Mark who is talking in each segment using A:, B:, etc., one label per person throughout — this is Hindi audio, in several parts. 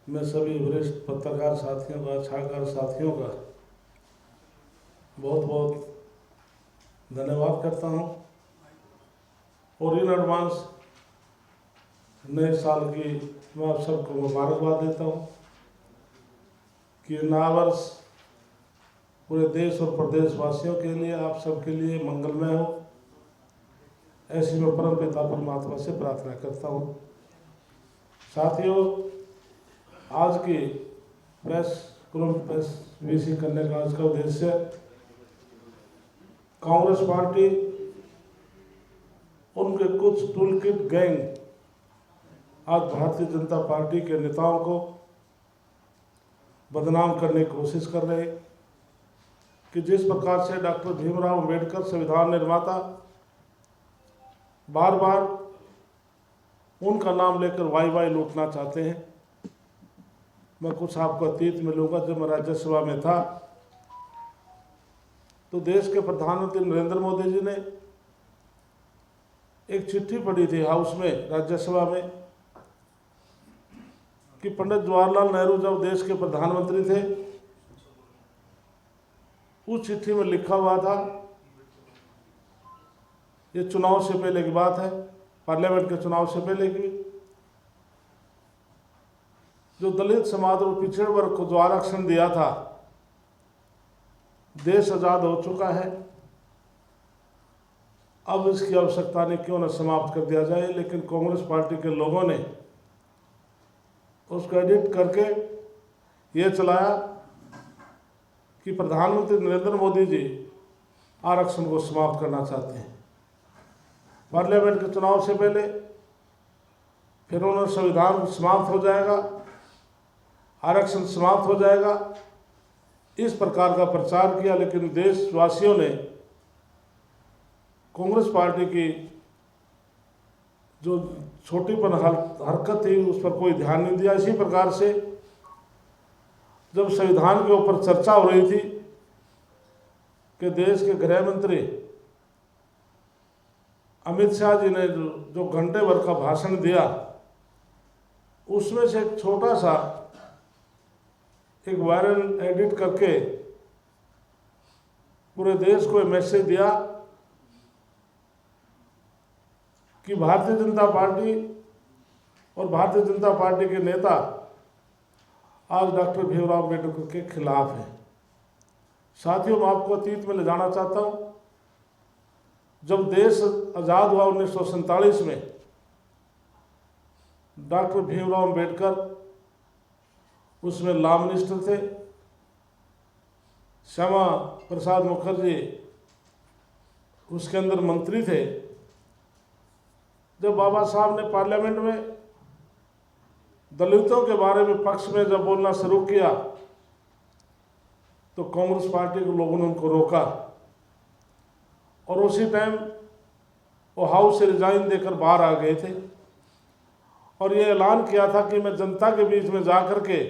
A: मैं सभी वरिष्ठ पत्रकार साथियों का, छात्रकार साथियों का बहुत बहुत धन्यवाद करता हूं और इन एडवांस नए साल की मैं आप सबको मुबारकबाद देता हूं कि नया वर्ष पूरे देश और प्रदेशवासियों के लिए, आप सबके लिए मंगलमय हो, ऐसी मैं परम पिता परमात्मा से प्रार्थना करता हूं। साथियों, आज की प्रेस वीसी करने का आज का उद्देश्य कांग्रेस पार्टी उनके कुछ टूलकिट गैंग आज भारतीय जनता पार्टी के नेताओं को बदनाम करने की कोशिश कर रहे हैं कि जिस प्रकार से डॉक्टर भीमराव अंबेडकर संविधान निर्माता बार बार उनका नाम लेकर वाई लूटना चाहते हैं। मैं कुछ आपको अतीत में लूँगा। जब मैं राज्यसभा में था तो देश के प्रधानमंत्री नरेंद्र मोदी जी ने एक चिट्ठी पढ़ी थी हाउस में, राज्यसभा में, कि पंडित जवाहरलाल नेहरू जब देश के प्रधानमंत्री थे उस चिट्ठी में लिखा हुआ था, ये चुनाव से पहले की बात है, पार्लियामेंट के चुनाव से पहले की, जो दलित समाज और पिछड़े वर्ग को जो आरक्षण दिया था, देश आजाद हो चुका है, अब इसकी आवश्यकता नहीं, क्यों न समाप्त कर दिया जाए। लेकिन कांग्रेस पार्टी के लोगों ने उसको एडिट करके ये चलाया कि प्रधानमंत्री नरेंद्र मोदी जी आरक्षण को समाप्त करना चाहते हैं पार्लियामेंट के चुनाव से पहले। फिर उन्होंने संविधान समाप्त हो जाएगा, आरक्षण समाप्त हो जाएगा, इस प्रकार का प्रचार किया। लेकिन देशवासियों ने कांग्रेस पार्टी की जो छोटीपन हरकत थी उस पर कोई ध्यान नहीं दिया। इसी प्रकार से जब संविधान के ऊपर चर्चा हो रही थी कि देश के गृह मंत्री अमित शाह जी ने जो घंटे भर का भाषण दिया, उसमें से एक छोटा सा एक वायरल एडिट करके पूरे देश को मैसेज दिया कि भारतीय जनता पार्टी और भारतीय जनता पार्टी के नेता आज डॉक्टर भीमराव अंबेडकर के खिलाफ हैं। साथियों, मैं आपको अतीत में ले जाना चाहता हूं। जब देश आज़ाद हुआ 1947 में, डॉक्टर भीमराव अंबेडकर उसमें लॉ मिनिस्टर थे, श्यामा प्रसाद मुखर्जी उसके अंदर मंत्री थे। जब बाबा साहब ने पार्लियामेंट में दलितों के बारे में पक्ष में जब बोलना शुरू किया तो कांग्रेस पार्टी के लोगों ने उनको रोका और उसी टाइम वो हाउस से रिजाइन देकर बाहर आ गए थे और ये ऐलान किया था कि मैं जनता के बीच में जा कर के,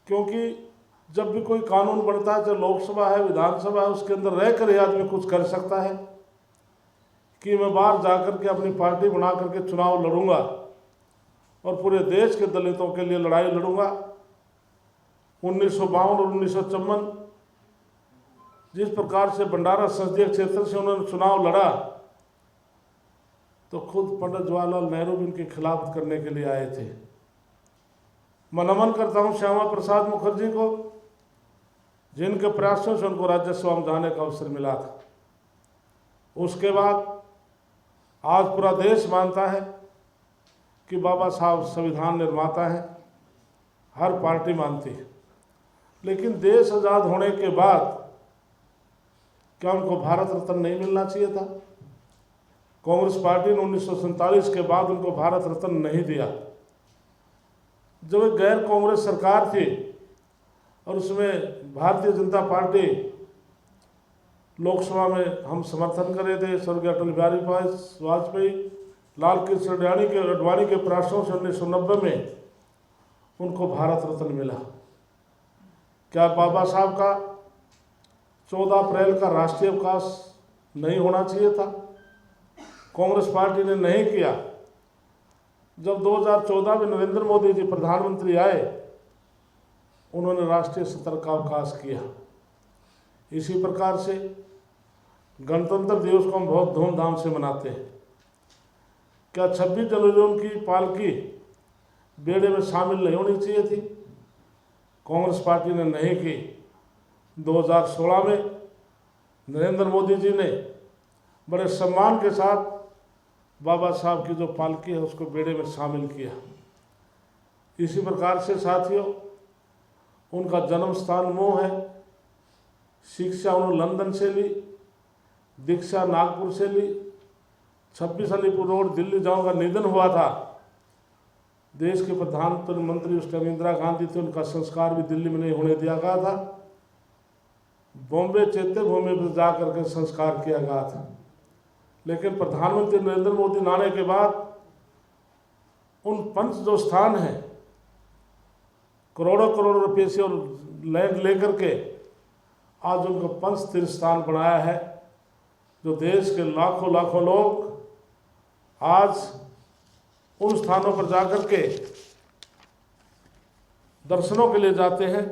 A: क्योंकि जब भी कोई कानून बनता है, चाहे लोकसभा है, विधानसभा है, उसके अंदर रह कर ही आदमी कुछ कर सकता है, कि मैं बाहर जा कर के अपनी पार्टी बना करके चुनाव लड़ूंगा और पूरे देश के दलितों के लिए लड़ाई लड़ूंगा। 1952 और 1954 जिस प्रकार से भंडारा संसदीय क्षेत्र से उन्होंने चुनाव लड़ा तो खुद पंडित जवाहरलाल नेहरू भी उनके खिलाफ करने के लिए आए थे। मैं नमन करता हूं श्यामा प्रसाद मुखर्जी को, जिनके प्रयासों से उनको राज्यसभा में जाने का अवसर मिला था। उसके बाद आज पूरा देश मानता है कि बाबा साहब संविधान निर्माता हैं, हर पार्टी मानती है। लेकिन देश आज़ाद होने के बाद क्या उनको भारत रत्न नहीं मिलना चाहिए था? कांग्रेस पार्टी ने 1947 के बाद उनको भारत रत्न नहीं दिया। जब एक गैर कांग्रेस सरकार थी और उसमें भारतीय जनता पार्टी लोकसभा में हम समर्थन कर रहे थे, स्वर्गीय अटल बिहारी वाजपेयी, लाल कृष्ण अडवाणी के प्रयासों से 1990 में उनको भारत रत्न मिला। क्या बाबा साहब का 14 अप्रैल का राष्ट्रीय अवकाश नहीं होना चाहिए था? कांग्रेस पार्टी ने नहीं किया। जब 2014 में नरेंद्र मोदी जी प्रधानमंत्री आए, उन्होंने राष्ट्रीय स्तर का अवकाश किया। इसी प्रकार से गणतंत्र दिवस को हम बहुत धूमधाम से मनाते हैं। क्या 26 जनवरी उनकी पालकी बेड़े में शामिल नहीं होनी चाहिए थी? कांग्रेस पार्टी ने नहीं की। 2016 में नरेंद्र मोदी जी ने बड़े सम्मान के साथ बाबा साहब की जो पालकी है उसको बेड़े में शामिल किया। इसी प्रकार से साथियों, उनका जन्म स्थान मऊ है, शिक्षा उन्होंने लंदन से ली, दीक्षा नागपुर से ली, 26 अलीपुर रोड दिल्ली जहाँ का निधन हुआ था, देश के प्रधानमंत्री उस टाइम इंदिरा गांधी थे, उनका संस्कार भी दिल्ली में नहीं होने दिया गया था, बॉम्बे चैत्य भूमि पर जा करके संस्कार किया गया था। लेकिन प्रधानमंत्री नरेंद्र मोदी आने के बाद उन पंच जो स्थान हैं, करोड़ों करोड़ रुपये से और लैंड लेकर के आज उनको पंच तीर्थ स्थान बनाया है, जो देश के लाखों लाखों लोग आज उन स्थानों पर जाकर के दर्शनों के लिए जाते हैं।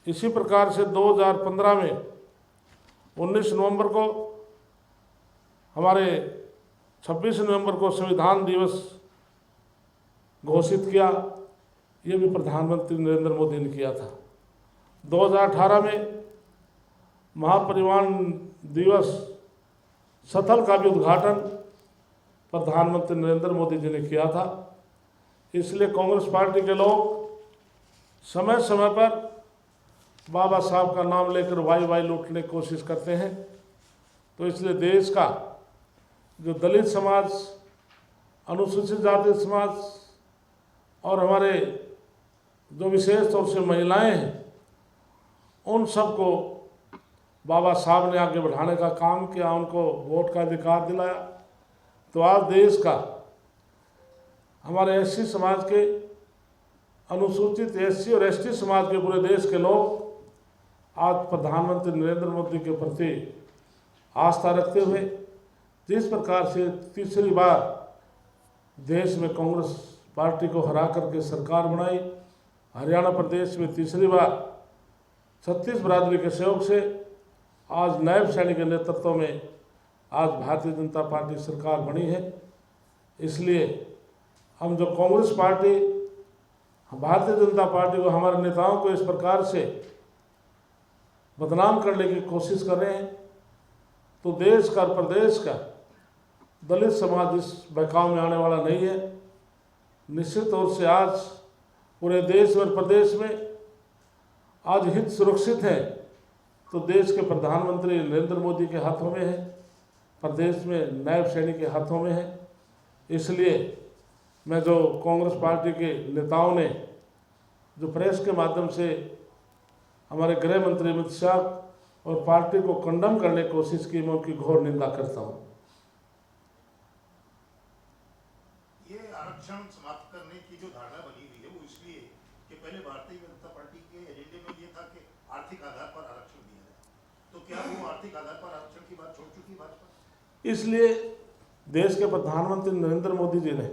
A: इसी प्रकार से 2015 में 19 नवंबर को हमारे 26 नवंबर को संविधान दिवस घोषित किया, ये भी प्रधानमंत्री नरेंद्र मोदी ने किया था। 2018 में महापरिनिर्वाण दिवस स्थल का भी उद्घाटन प्रधानमंत्री नरेंद्र मोदी जी ने किया था। इसलिए कांग्रेस पार्टी के लोग समय समय पर बाबा साहब का नाम लेकर वाई लूटने की कोशिश करते हैं। तो इसलिए देश का जो दलित समाज, अनुसूचित जाति समाज और हमारे जो विशेष तौर से महिलाएं हैं, उन सबको बाबा साहब ने आगे बढ़ाने का काम किया, उनको वोट का अधिकार दिलाया। तो आज देश का हमारे एससी समाज के, अनुसूचित एससी और एसटी समाज के पूरे देश के लोग आज प्रधानमंत्री नरेंद्र मोदी के प्रति आस्था रखते हुए जिस प्रकार से तीसरी बार देश में कांग्रेस पार्टी को हरा करके सरकार बनाई, हरियाणा प्रदेश में तीसरी बार 36 बरादरी के सहयोग से आज नायब सैनी के नेतृत्व में आज भारतीय जनता पार्टी सरकार बनी है। इसलिए हम जो कांग्रेस पार्टी, भारतीय जनता पार्टी को, हमारे नेताओं को इस प्रकार से बदनाम करने की कोशिश कर रहे हैं, तो देश का और प्रदेश का दलित समाज इस बहकाव में आने वाला नहीं है। निश्चित तौर से आज पूरे देश और प्रदेश में आज हित सुरक्षित है तो देश के प्रधानमंत्री नरेंद्र मोदी के हाथों में है, प्रदेश में नायब सैनी के हाथों में है। इसलिए मैं जो कांग्रेस पार्टी के नेताओं ने जो प्रेस के माध्यम से हमारे गृह मंत्री अमित शाह और पार्टी को कंडम करने की कोशिश की, मैं उनकी घोर निंदा करता हूँ।
B: ये आरक्षण समाप्त करने की जो धारणा बनी हुई है वो इसलिए कि पहले भारतीय जनता पार्टी के एजेंडे में ये था कि आर्थिक आधार पर आरक्षण दिया जाए, तो क्या वो आर्थिक आधार पर आरक्षण की बात छोड़ चुकी भाजपा? इसलिए
A: देश के प्रधानमंत्री नरेंद्र मोदी जी ने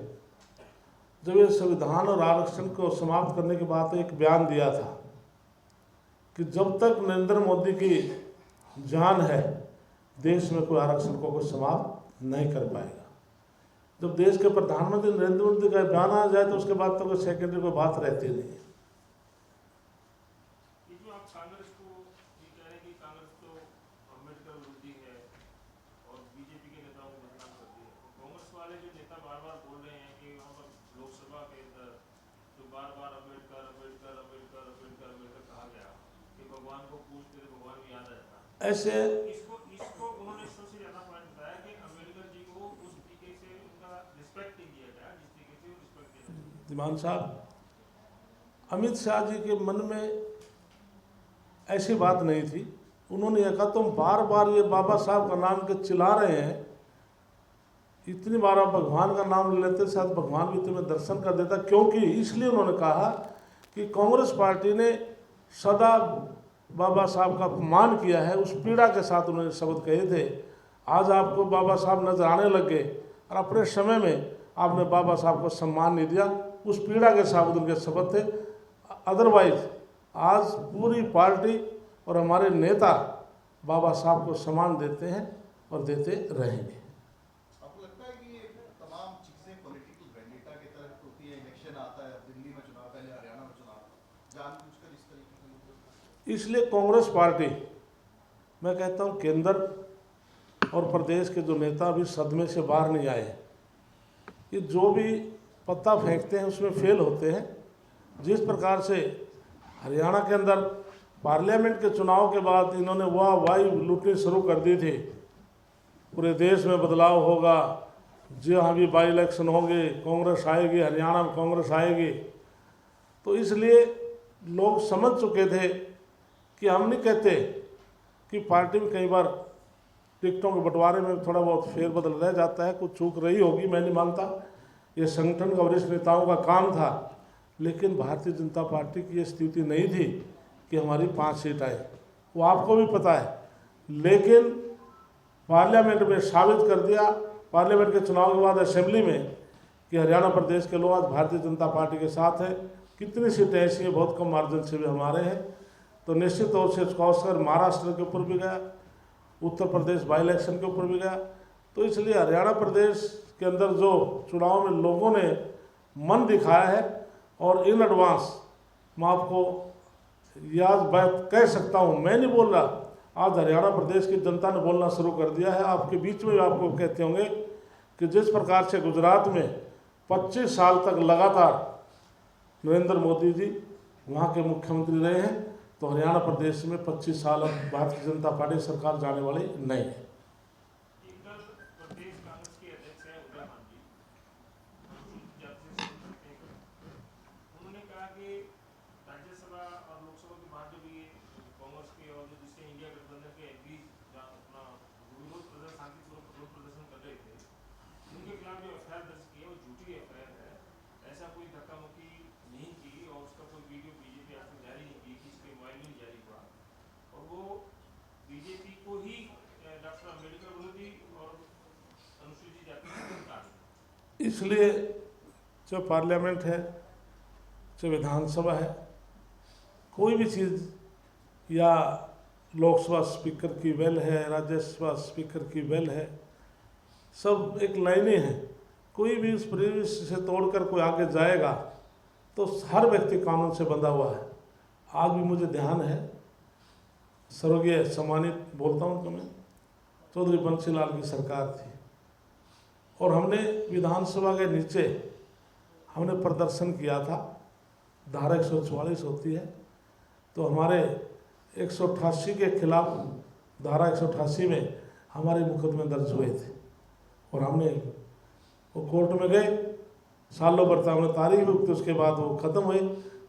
A: जब ये संविधान और आरक्षण को समाप्त करने के बाद एक बयान दिया था कि जब तक नरेंद्र मोदी की जान है देश में कोई आरक्षण को कोई समाप्त नहीं कर पाएगा। जब देश के प्रधानमंत्री नरेंद्र मोदी का बयान आ जाए तो उसके बाद तो कोई सेकेंडरी कोई बात रहती नहीं है। ऐसे
B: इसको उन्होंने सबसे ज्यादा पॉइंट बताया कि अम्बेडकर जी को उस तरीके से उनका रिस्पेक्ट नहीं दिया गया जिस तरीके से रिस्पेक्ट देना।
A: दिमान साहब, अमित शाह जी के मन में ऐसी बात नहीं थी। उन्होंने यह कहा तुम बार बार ये बाबा साहब का नाम के चिल्ला रहे हैं, इतनी बार आप भगवान का नाम लेते शायद भगवान भी तुम्हें दर्शन कर देता। क्योंकि इसलिए उन्होंने कहा कि कांग्रेस पार्टी ने सदा बाबा साहब का अपमान किया है, उस पीड़ा के साथ उन्होंने शब्द कहे थे। आज आपको बाबा साहब नजर आने लग गए और अपने समय में आपने बाबा साहब को सम्मान नहीं दिया, उस पीड़ा के साथ उनके शब्द थे। अदरवाइज आज पूरी पार्टी और हमारे नेता बाबा साहब को सम्मान देते हैं और देते रहेंगे।
C: आपको लगता है कि ये तमाम चीजें पॉलिटिकल वेंडेटा की तरफ होती है? इलेक्शन आता है, दिल्ली में चुनाव, पहले हरियाणा में चुनाव, जानबूझकर इस तरीके के?
A: इसलिए कांग्रेस पार्टी, मैं कहता हूं केंद्र और प्रदेश के जो नेता अभी सदमे से बाहर नहीं आए, ये जो भी पत्ता फेंकते हैं उसमें फेल होते हैं। जिस प्रकार से हरियाणा के अंदर पार्लियामेंट के चुनाव के बाद इन्होंने वाही लूटनी शुरू कर दी थी, पूरे देश में बदलाव होगा, जहाँ भी बाई इलेक्शन होंगे कांग्रेस आएगी, हरियाणा में कांग्रेस आएगी, तो इसलिए लोग समझ चुके थे कि हम नहीं कहते कि पार्टी में कई बार टिकटों के बंटवारे में थोड़ा बहुत फेरबदल रह जाता है, कुछ चूक रही होगी, मैं नहीं मानता, ये संगठन का वरिष्ठ नेताओं का काम था। लेकिन भारतीय जनता पार्टी की ये स्थिति नहीं थी कि हमारी 5 सीट आए, वो आपको भी पता है। लेकिन पार्लियामेंट में साबित कर दिया, पार्लियामेंट के चुनाव के बाद असेंबली में, कि हरियाणा प्रदेश के लोग आज भारतीय जनता पार्टी के साथ हैं। कितनी सीटें ऐसी हैं, बहुत कम मार्जिन से भी हमारे हैं। तो निश्चित तौर से इसको अवसर महाराष्ट्र के ऊपर भी गया, उत्तर प्रदेश बाई इलेक्शन के ऊपर भी गया। तो इसलिए हरियाणा प्रदेश के अंदर जो चुनाव में लोगों ने मन दिखाया है, और इन एडवांस मैं आपको याद बात कह सकता हूँ, मैं नहीं बोल रहा, आज हरियाणा प्रदेश की जनता ने बोलना शुरू कर दिया है। आपके बीच में आपको कहते होंगे कि जिस प्रकार से गुजरात में 25 साल तक लगातार नरेंद्र मोदी जी वहाँ के मुख्यमंत्री रहे हैं, तो हरियाणा प्रदेश में 25 साल अब भारतीय जनता पार्टी सरकार जाने वाली नहीं है।
D: प्रदेश कांग्रेस के अध्यक्ष हैं उदय मान जी, उन्होंने कहा कि राज्यसभा और लोकसभा के बाद जो भी कांग्रेस के और जो दूसरे इंडिया गठबंधन के एमपी अपना विरोध प्रदर्शन, शांतिपूर्वक विरोध प्रदर्शन कर रहे थे, उनके खिलाफ जो एफआईआर दर्ज की है वो झूठी एफआईआर है। ऐसा कोई धक्का मुक्की नहीं की और उसका कोई वीडियो बीजेपी आज तक जारी नहीं की, किसी के मोबाइल में जारी हुआ, और वो बीजेपी को ही डॉक्टर अम्बेडकर विरोधी और अनुसूचित जाति का सरकार।
A: इसलिए जो पार्लियामेंट है, जो विधानसभा है, कोई भी चीज़, या लोकसभा स्पीकर की वेल है, राज्यसभा स्पीकर की वेल है, सब एक लाइनें हैं। कोई भी इस परिवेश से तोड़कर कोई आगे जाएगा तो हर व्यक्ति कानून से बंधा हुआ है। आज भी मुझे ध्यान है, स्वर्गीय सम्मानित बोलता हूँ तो मैं, चौधरी बंसीलाल की सरकार थी, और हमने विधानसभा के नीचे हमने प्रदर्शन किया था। धारा 144 होती है, तो हमारे 188 के खिलाफ धारा 188 में हमारे मुकदमे दर्ज हुए थे, और हमने वो कोर्ट में गए, सालों भर तक हमने तारीख भी उगती, उसके बाद वो ख़त्म हुई।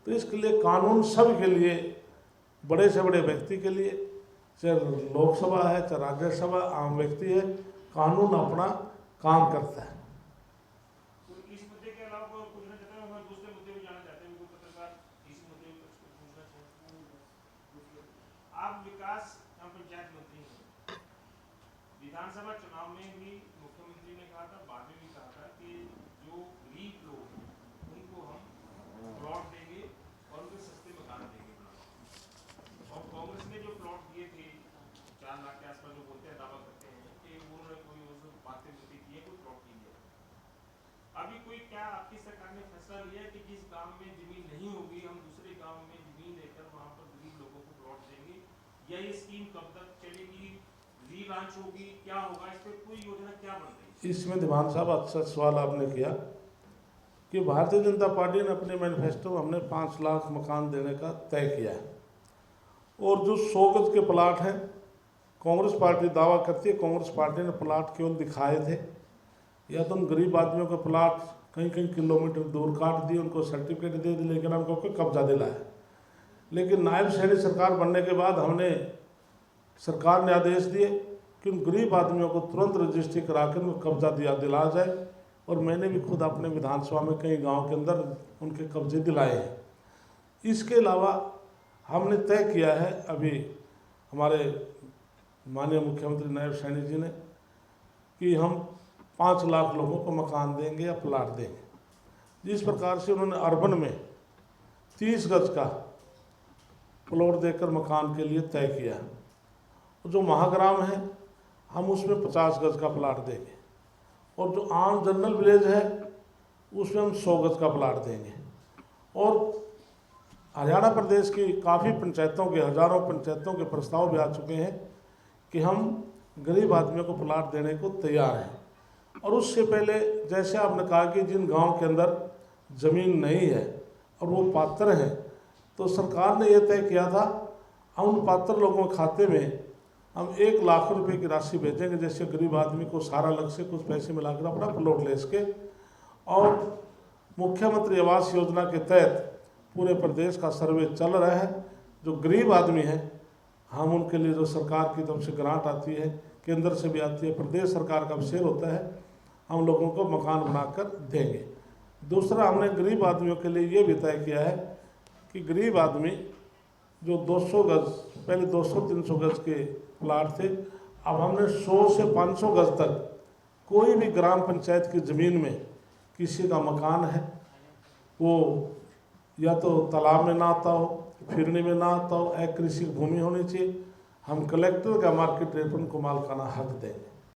A: तो इसके लिए कानून सब के लिए, बड़े से बड़े व्यक्ति के लिए, चाहे लोकसभा है चाहे राज्यसभा, आम व्यक्ति है, कानून अपना काम करता है।
D: इस मुद्दे के अलावा पूछना चाहता हूँ, मैं दूसरे मुद्दे में जाना चाहते हैं, कोई पत्रकार इस मुद्दे में पूछना चाहते हैं। आप विकास एवं पंचायत मंत्री हैं, विधानसभा चुनाव में भी मुख्यमंत्री ने कहा था, बाद में भी कहा था कि जो गरीब लोग हैं उनको हम प्लॉट देंगे और उनको सस्ते मकान देंगे। और कांग्रेस ने जो प्लॉट दिए थे 4 लाख के आसपास, जो बोलते हैं, दावा करते हैं कि उन्होंने कोई उस बातें की है, कोई प्लॉट नहीं दिया। अभी कोई क्या आपकी सरकार ने फैसला लिया है कि जिस गांव में जमीन नहीं होगी हम दूसरे गांव में जमीन लेकर वहां पर गरीब लोगों को प्लॉट देंगे, या ये स्कीम कब तक चलेगी, रीलॉन्च होगी, क्या होगा, इस पर कोई योजना क्या बन रही है?
A: इसमें दीवान साहब अच्छा सवाल आपने किया कि भारतीय जनता पार्टी ने अपने मैनिफेस्टो में हमने 5 लाख मकान देने का तय किया है, और जो 100 गज के प्लाट हैं, कांग्रेस पार्टी दावा करती है कांग्रेस पार्टी ने प्लाट केवल दिखाए थे, या तो उन गरीब आदमियों के प्लाट कहीं कहीं किलोमीटर दूर काट दिए, उनको सर्टिफिकेट दे दिए, लेकिन हमको कोई कब्जा दिलाया। लेकिन नायब शहरी सरकार बनने के बाद हमने, सरकार ने आदेश दिए कि उन गरीब आदमियों को तुरंत रजिस्ट्री करा कर उनको कब्जा दिलाया जाए, और मैंने भी खुद अपने विधानसभा में कई गाँव के अंदर उनके कब्जे दिलाए हैं। इसके अलावा हमने तय किया है, अभी हमारे माननीय मुख्यमंत्री नायब सैनी जी ने, कि हम 5 लाख लोगों को मकान देंगे या प्लाट देंगे। जिस प्रकार से उन्होंने अर्बन में 30 गज का प्लॉट देकर मकान के लिए तय किया, जो महाग्राम है हम उसमें 50 गज का प्लाट देंगे, और जो आम जनरल विलेज है उसमें हम 100 गज का प्लाट देंगे। और हरियाणा प्रदेश की काफ़ी पंचायतों के, हजारों पंचायतों के प्रस्ताव भी आ चुके हैं कि हम गरीब आदमियों को प्लाट देने को तैयार हैं। और उससे पहले जैसे आपने कहा कि जिन गांव के अंदर ज़मीन नहीं है और वो पात्र हैं, तो सरकार ने यह तय किया था हम उन पात्र लोगों के खाते में हम 1 लाख रुपए की राशि भेजेंगे, जैसे गरीब आदमी को सारा अलग से कुछ पैसे मिलाकर अपना प्लॉट ले सके। और मुख्यमंत्री आवास योजना के तहत पूरे प्रदेश का सर्वे चल रहा है। जो गरीब आदमी है हम उनके लिए जो सरकार की तरफ से ग्रांट आती है, केंद्र से भी आती है, प्रदेश सरकार का शेयर होता है, हम लोगों को मकान बनाकर देंगे। दूसरा, हमने गरीब आदमियों के लिए ये भी तय किया है कि गरीब आदमी जो 200 गज, पहले 200-300 गज के प्लाट थे, अब हमने 100 से 500 गज तक कोई भी ग्राम पंचायत की ज़मीन में किसी का मकान है, वो या तो तालाब में ना आता हो, फिरनी में ना आता हो, अकृषि भूमि होनी चाहिए, हम कलेक्टर का मार्केट रेट पर उनको मालिकाना हक देंगे।